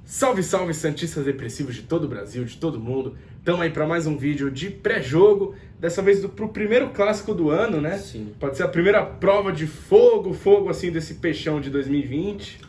Salve, salve, santistas depressivos de todo o Brasil, de todo mundo. Estamos aí para mais um vídeo de pré-jogo, dessa vez pro primeiro clássico do ano, né? Sim. Pode ser a primeira prova de fogo assim desse peixão de 2020.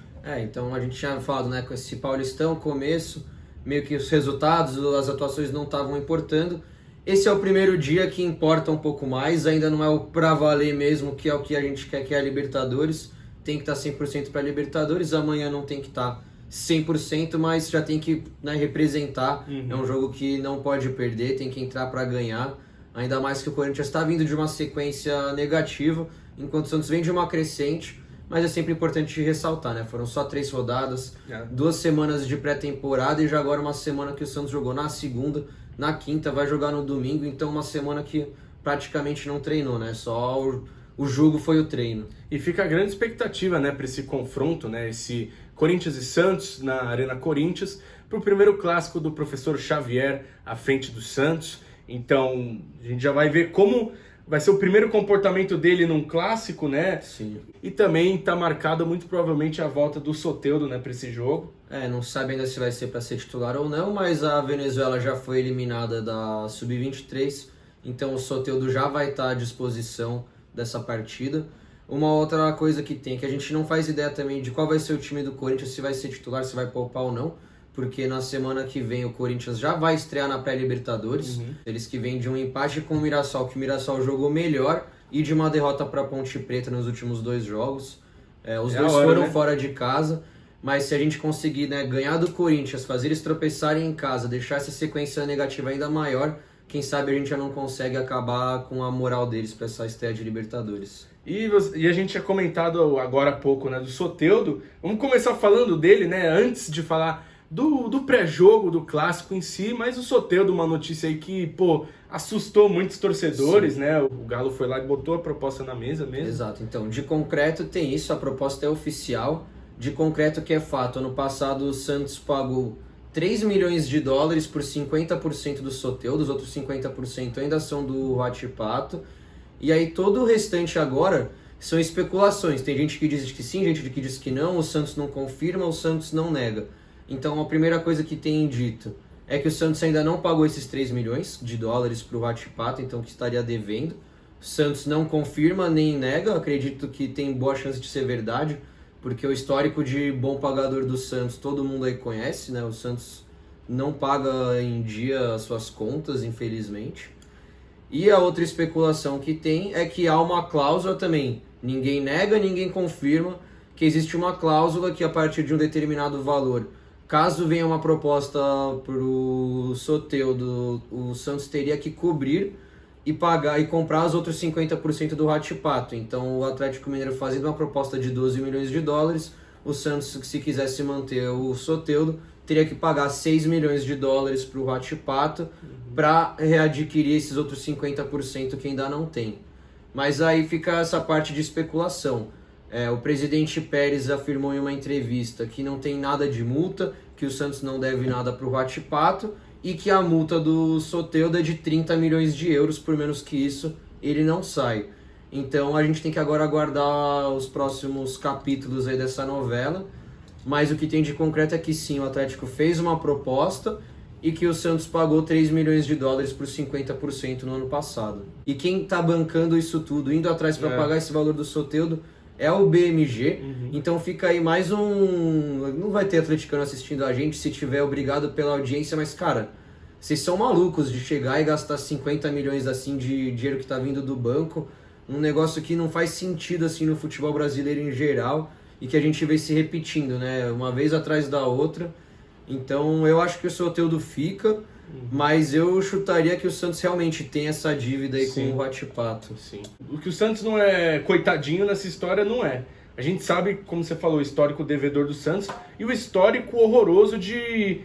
Então a gente tinha falado, né, com esse Paulistão, começo, meio que os resultados, as atuações não estavam importando. Esse é o primeiro dia que importa um pouco mais, ainda não é o pra valer mesmo, que é o que a gente quer, que é a Libertadores. Tem que estar 100% para Libertadores, amanhã não tem que estar 100%, mas já tem que, né, representar. É um jogo que não pode perder, tem que entrar para ganhar. Ainda mais que o Corinthians está vindo de uma sequência negativa, enquanto o Santos vem de uma crescente. Mas é sempre importante ressaltar, né? Foram só 3 rodadas, 2 semanas de pré-temporada e já agora uma semana que o Santos jogou na segunda, na quinta, vai jogar no domingo. Então uma semana que praticamente não treinou, né? Só o jogo foi o treino. E fica a grande expectativa, né, para esse confronto, né? Esse Corinthians e Santos na Arena Corinthians, para o primeiro clássico do professor Xavier à frente do Santos. Então a gente já vai ver como vai ser o primeiro comportamento dele num clássico, né? Sim. E também está marcado muito provavelmente a volta do Soteldo, né, para esse jogo. Não sabe ainda se vai ser para ser titular ou não, mas a Venezuela já foi eliminada da Sub-23, então o Soteldo já vai estar à disposição dessa partida. Uma outra coisa que tem, que a gente não faz ideia também de qual vai ser o time do Corinthians, se vai ser titular, se vai poupar ou não, porque na semana que vem o Corinthians já vai estrear na pré-Libertadores. Eles que vêm de um empate com o Mirassol, que o Mirassol jogou melhor, e de uma derrota para a Ponte Preta nos últimos 2 jogos. Os dois foram, né, fora de casa, mas se a gente conseguir, né, ganhar do Corinthians, fazer eles tropeçarem em casa, deixar essa sequência negativa ainda maior, quem sabe a gente já não consegue acabar com a moral deles para essa estreia de Libertadores. E a gente tinha comentado agora há pouco, né, do Soteldo. Vamos começar falando dele, né, antes de falar do pré-jogo, do clássico em si, mas o Soteldo, uma notícia aí que, assustou muitos torcedores. Sim, né? O Galo foi lá e botou a proposta na mesa mesmo. Exato, então, de concreto tem isso, a proposta é oficial. De concreto que é fato, ano passado o Santos pagou 3 milhões de dólares por 50% do Soteldo, os outros 50% ainda são do Huachipato. E aí todo o restante agora são especulações. Tem gente que diz que sim, gente que diz que não, o Santos não confirma, o Santos não nega. Então a primeira coisa que tem dito é que o Santos ainda não pagou esses 3 milhões de dólares para o Huachipato, então que estaria devendo. O Santos não confirma nem nega, acredito que tem boa chance de ser verdade, porque o histórico de bom pagador do Santos todo mundo aí conhece, né? O Santos não paga em dia as suas contas, infelizmente. E a outra especulação que tem é que há uma cláusula também, ninguém nega, ninguém confirma, que existe uma cláusula que a partir de um determinado valor, caso venha uma proposta para o Soteldo, o Santos teria que cobrir e pagar e comprar os outros 50% do Huachipato. Então o Atlético Mineiro fazendo uma proposta de 12 milhões de dólares, o Santos, se quisesse manter o Soteldo, teria que pagar 6 milhões de dólares para o Huachipato para readquirir esses outros 50% que ainda não tem. Mas aí fica essa parte de especulação. O presidente Pérez afirmou em uma entrevista que não tem nada de multa, que o Santos não deve nada para o Huachipato e que a multa do Soteldo é de 30 milhões de euros, por menos que isso ele não sai. Então a gente tem que agora aguardar os próximos capítulos aí dessa novela, mas o que tem de concreto é que sim, o Atlético fez uma proposta e que o Santos pagou 3 milhões de dólares por 50% no ano passado. E quem está bancando isso tudo, indo atrás para pagar esse valor do Soteldo, é o BMG. Então fica aí mais um... Não vai ter atleticano assistindo a gente, se tiver, obrigado pela audiência, mas cara, vocês são malucos de chegar e gastar 50 milhões assim de dinheiro que tá vindo do banco, um negócio que não faz sentido assim no futebol brasileiro em geral e que a gente vê se repetindo, né, uma vez atrás da outra. Então eu acho que o Soteldo fica, mas eu chutaria que o Santos realmente tem essa dívida aí com o Huachipato. Sim. O que o Santos não é coitadinho nessa história não é. A gente sabe, como você falou, o histórico devedor do Santos e o histórico horroroso de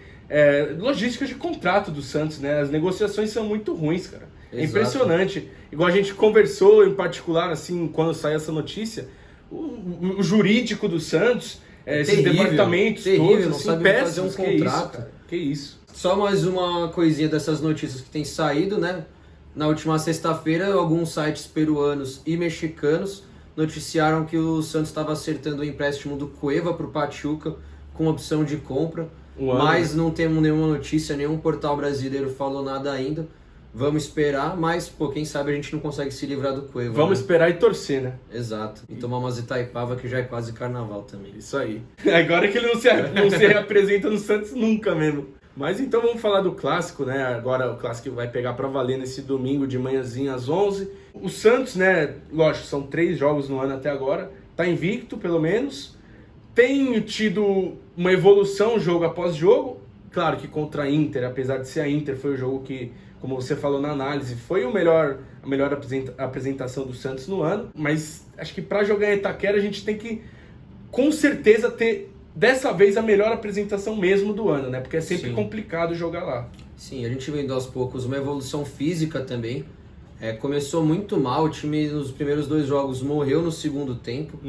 logística de contrato do Santos, né? As negociações são muito ruins, cara. É Exato. Impressionante. Igual a gente conversou em particular, assim, quando saiu essa notícia, o jurídico do Santos, esses departamentos todos, não assim, sabe péssimos, fazer um contrato. Que isso. Só mais uma coisinha dessas notícias que tem saído, né? Na última sexta-feira, alguns sites peruanos e mexicanos noticiaram que o Santos estava acertando o empréstimo do Cueva para o Pachuca com opção de compra. mas não temos nenhuma notícia, nenhum portal brasileiro falou nada ainda. Vamos esperar, mas, pô, quem sabe a gente não consegue se livrar do Cueva. Vamos esperar e torcer, né? Exato. E tomar umas Itaipava, que já é quase carnaval também. Isso aí. Agora que ele não se reapresenta no Santos nunca mesmo. Mas então vamos falar do clássico, né? Agora o clássico vai pegar pra valer nesse domingo de manhãzinha às 11. O Santos, né? Lógico, são 3 jogos no ano até agora. Tá invicto, pelo menos. Tem tido uma evolução jogo após jogo. Claro que contra a Inter, apesar de ser a Inter, foi o jogo que, como você falou na análise, foi a melhor apresentação do Santos no ano. Mas acho que para jogar em Itaquera a gente tem que, com certeza, ter dessa vez a melhor apresentação mesmo do ano, né? Porque é sempre complicado jogar lá. Sim, a gente vendo aos poucos uma evolução física também. Começou muito mal, o time nos primeiros 2 jogos morreu no segundo tempo.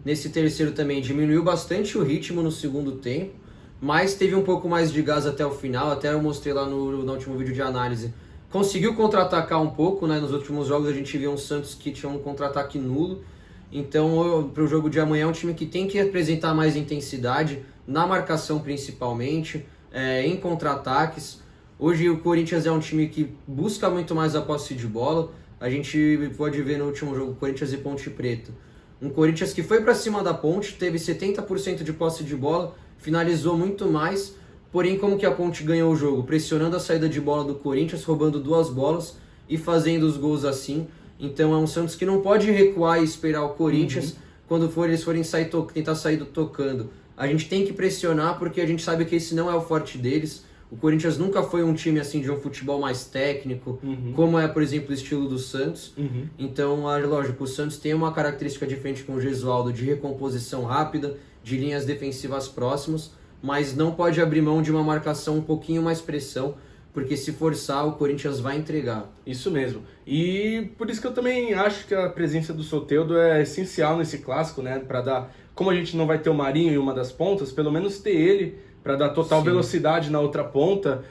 Nesse terceiro também diminuiu bastante o ritmo no segundo tempo, mas teve um pouco mais de gás até o final, até eu mostrei lá no último vídeo de análise. Conseguiu contra-atacar um pouco, né? Nos últimos jogos a gente viu um Santos que tinha um contra-ataque nulo. Então, para o jogo de amanhã é um time que tem que apresentar mais intensidade, na marcação principalmente, em contra-ataques. Hoje o Corinthians é um time que busca muito mais a posse de bola. A gente pode ver no último jogo Corinthians e Ponte Preta. Um Corinthians que foi para cima da Ponte, teve 70% de posse de bola, finalizou muito mais. Porém, como que a Ponte ganhou o jogo? Pressionando a saída de bola do Corinthians, roubando 2 bolas e fazendo os gols assim. Então é um Santos que não pode recuar e esperar o Corinthians quando eles forem tentar sair tocando. A gente tem que pressionar porque a gente sabe que esse não é o forte deles. O Corinthians nunca foi um time assim de um futebol mais técnico, como é, por exemplo, o estilo do Santos. Então, lógico, o Santos tem uma característica diferente com o Gesualdo de recomposição rápida, de linhas defensivas próximas, mas não pode abrir mão de uma marcação um pouquinho mais pressão, porque se forçar, o Corinthians vai entregar. Isso mesmo. E por isso que eu também acho que a presença do Soteldo é essencial nesse clássico, né? Para dar, como a gente não vai ter o Marinho em uma das pontas, pelo menos ter ele para dar total velocidade na outra ponta.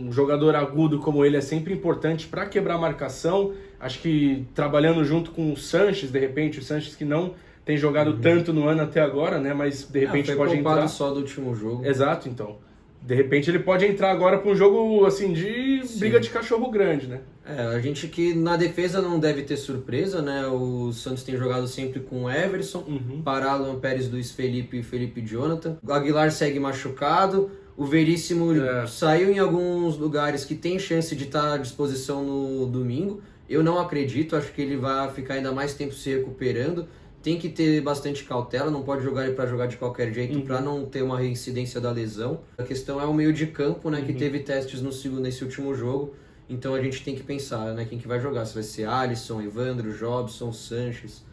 Um jogador agudo como ele é sempre importante para quebrar a marcação. Acho que trabalhando junto com o Sanches, de repente, o Sanches que não tem jogado tanto no ano até agora, né? Mas de repente pode entrar. Só do último jogo. Exato, então. De repente ele pode entrar agora para um jogo assim de briga de cachorro grande, né? A gente que na defesa não deve ter surpresa, né? O Santos tem jogado sempre com o Everson, para Alan Pérez, Luiz Felipe e Felipe Jonathan. O Aguilar segue machucado. O Veríssimo saiu em alguns lugares que tem chance de estar à disposição no domingo. Eu não acredito, acho que ele vai ficar ainda mais tempo se recuperando. Tem que ter bastante cautela, não pode jogar ele para jogar de qualquer jeito, para não ter uma reincidência da lesão. A questão é o meio de campo, né, que teve testes nesse último jogo, então a gente tem que pensar, né, quem que vai jogar, se vai ser Alisson, Evandro, Jobson, Sanches.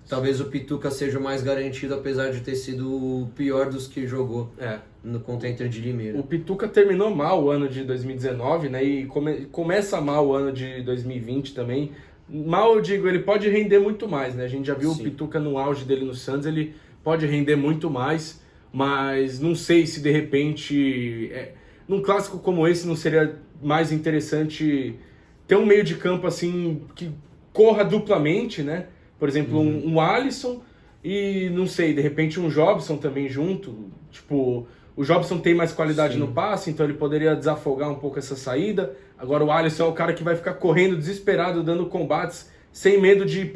Talvez o Pituca seja o mais garantido, apesar de ter sido o pior dos que jogou contra a Inter de Limeira. O Pituca terminou mal o ano de 2019, né, e começa mal o ano de 2020 também. Mal, eu digo, ele pode render muito mais, né? A gente já viu o Pituca no auge dele no Santos, ele pode render muito mais, mas não sei se de repente, num clássico como esse, não seria mais interessante ter um meio de campo assim, que corra duplamente, né? Por exemplo, um Alisson e, não sei, de repente um Jobson também junto, tipo... O Jobson tem mais qualidade no passe, então ele poderia desafogar um pouco essa saída. Agora o Alisson é o cara que vai ficar correndo desesperado, dando combates, sem medo de,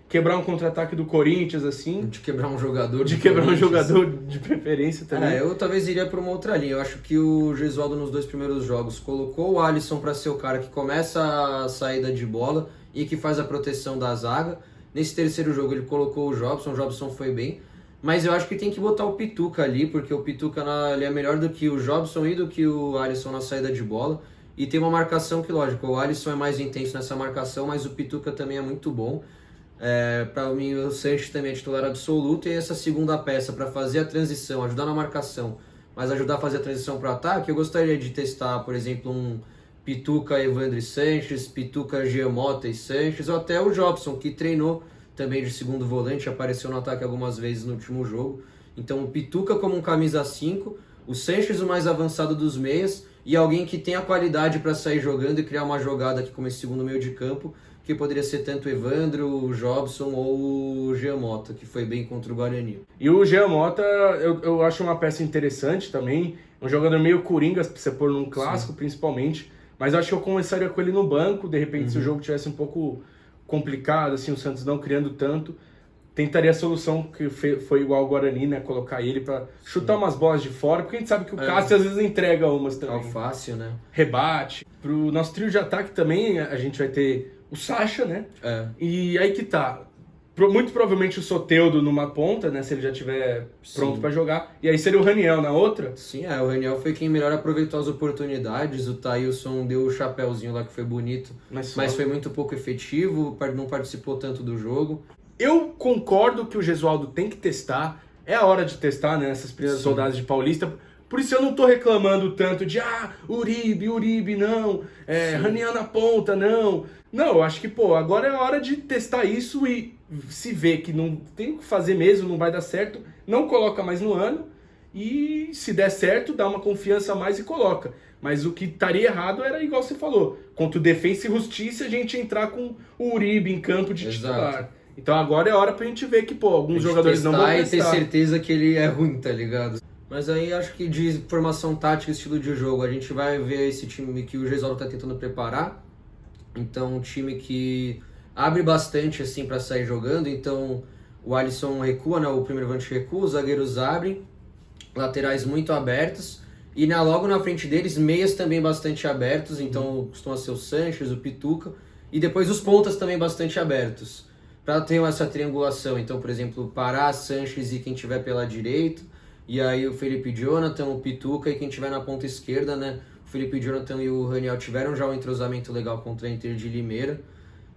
quebrar um contra-ataque do Corinthians, assim. De quebrar um jogador. De quebrar um jogador de preferência também. Eu talvez iria para uma outra linha. Eu acho que o Gesualdo nos 2 primeiros jogos colocou o Alisson para ser o cara que começa a saída de bola e que faz a proteção da zaga. Nesse terceiro jogo ele colocou o Jobson foi bem. Mas eu acho que tem que botar o Pituca ali, porque o Pituca ele é melhor do que o Jobson e do que o Alisson na saída de bola. E tem uma marcação que, lógico, o Alisson é mais intenso nessa marcação, mas o Pituca também é muito bom. Para mim, o Sanches também é titular absoluto. E essa segunda peça para fazer a transição, ajudar na marcação, mas ajudar a fazer a transição para o ataque, eu gostaria de testar, por exemplo, um Pituca, Evandro e Sanches, Pituca, Giamota e Sanches, ou até o Jobson, que treinou também de segundo volante, apareceu no ataque algumas vezes no último jogo. Então o Pituca como um camisa 5, o Sanches o mais avançado dos meias e alguém que tem a qualidade para sair jogando e criar uma jogada aqui como esse segundo meio de campo, que poderia ser tanto o Evandro, o Jobson ou o Giamota, que foi bem contra o Guarani. E o Giamota eu acho uma peça interessante também. É um jogador meio coringa pra você pôr num clássico, principalmente. Mas eu acho que eu começaria com ele no banco, de repente se o jogo tivesse um pouco complicado, assim, o Santos não criando tanto, tentaria a solução que foi igual ao Guarani, né? Colocar ele pra chutar umas bolas de fora, porque a gente sabe que o Cássio às vezes entrega umas também. Fácil, né? Rebate. Pro nosso trio de ataque também, a gente vai ter o Sacha, né? E aí que tá. Muito provavelmente o Soteldo numa ponta, né? Se ele já estiver pronto pra jogar. E aí seria o Raniel na outra. Sim, o Raniel foi quem melhor aproveitou as oportunidades. O Thailson deu o chapéuzinho lá que foi bonito, mas foi muito pouco efetivo, não participou tanto do jogo. Eu concordo que o Gesualdo tem que testar. É a hora de testar, né? Essas primeiras rodadas de Paulista. Por isso eu não tô reclamando tanto de Uribe, não. Raniel na ponta, não. Não, eu acho que, agora é a hora de testar isso e se ver que não tem o que fazer mesmo, não vai dar certo, não coloca mais no ano. E se der certo, dá uma confiança a mais e coloca. Mas o que estaria errado era igual você falou. Contra o Defensa e Justiça, a gente entrar com o Uribe em campo de titular. Então agora é hora pra gente ver que, alguns jogadores não vão testar. E ter certeza que ele é ruim, tá ligado? Mas aí acho que de formação tática e estilo de jogo, a gente vai ver esse time que o Gesualdo tá tentando preparar. Então um time que abre bastante assim para sair jogando. Então o Alisson recua, né? O primeiro volante recua, os zagueiros abrem, laterais muito abertos. E logo na frente deles, meias também bastante abertos. Então costuma ser o Sanches, o Pituca. E depois os pontas também bastante abertos. Para ter essa triangulação. Então, por exemplo, Pará, Sanches e quem tiver pela direita. E aí o Felipe Jonathan, o Pituca e quem tiver na ponta esquerda, né? O Felipe Jonathan e o Raniel tiveram já um entrosamento legal contra a Inter de Limeira.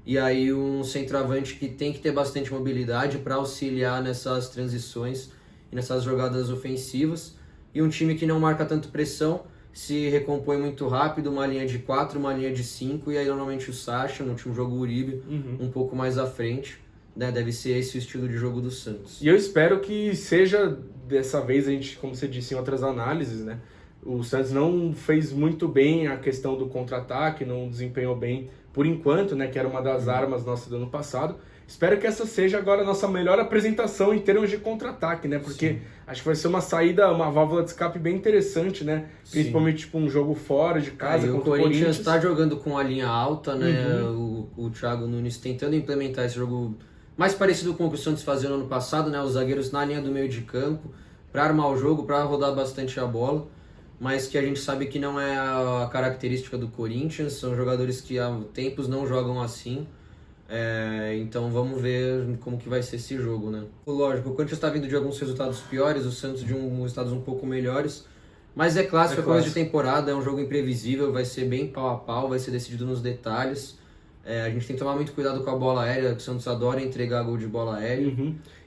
E aí um centroavante que tem que ter bastante mobilidade para auxiliar nessas transições e nessas jogadas ofensivas. E um time que não marca tanto pressão, se recompõe muito rápido, uma linha de 4, uma linha de 5. E aí normalmente o Sacha, no último jogo o Uribe, um pouco mais à frente. Né? Deve ser esse o estilo de jogo do Santos. E eu espero que seja... Dessa vez a gente, como você disse em outras análises, né? O Santos não fez muito bem a questão do contra-ataque, não desempenhou bem por enquanto, né? Que era uma das armas nossas do ano passado. Espero que essa seja agora a nossa melhor apresentação em termos de contra-ataque, né? Porque acho que vai ser uma saída, uma válvula de escape bem interessante, né? Principalmente tipo um jogo fora de casa contra o Corinthians está jogando com a linha alta, né? O Thiago Nunes tentando implementar esse jogo mais parecido com o que o Santos fazia no ano passado, né? Os zagueiros na linha do meio de campo, para armar o jogo, para rodar bastante a bola, mas que a gente sabe que não é a característica do Corinthians, são jogadores que há tempos não jogam assim, então vamos ver como que vai ser esse jogo, né? Lógico, o Corinthians está vindo de alguns resultados piores, o Santos de resultados um pouco melhores, mas é clássico, é começo de temporada, é um jogo imprevisível, vai ser bem pau a pau, vai ser decidido nos detalhes. A gente tem que tomar muito cuidado com a bola aérea, que o Santos adora entregar gol de bola aérea.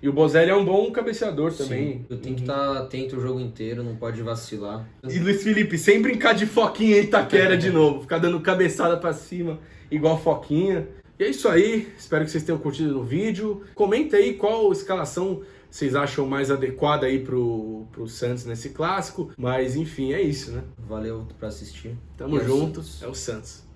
E o Bozelli é um bom cabeceador também. Tem que estar atento o jogo inteiro, não pode vacilar. E Luiz Felipe, sem brincar de Foquinha em Itaquera de novo, ficar dando cabeçada pra cima, igual Foquinha. E é isso aí, espero que vocês tenham curtido o vídeo. Comenta aí qual escalação vocês acham mais adequada aí pro Santos nesse clássico. Mas enfim, é isso, né? Valeu por assistir. Tamo junto, é o Santos.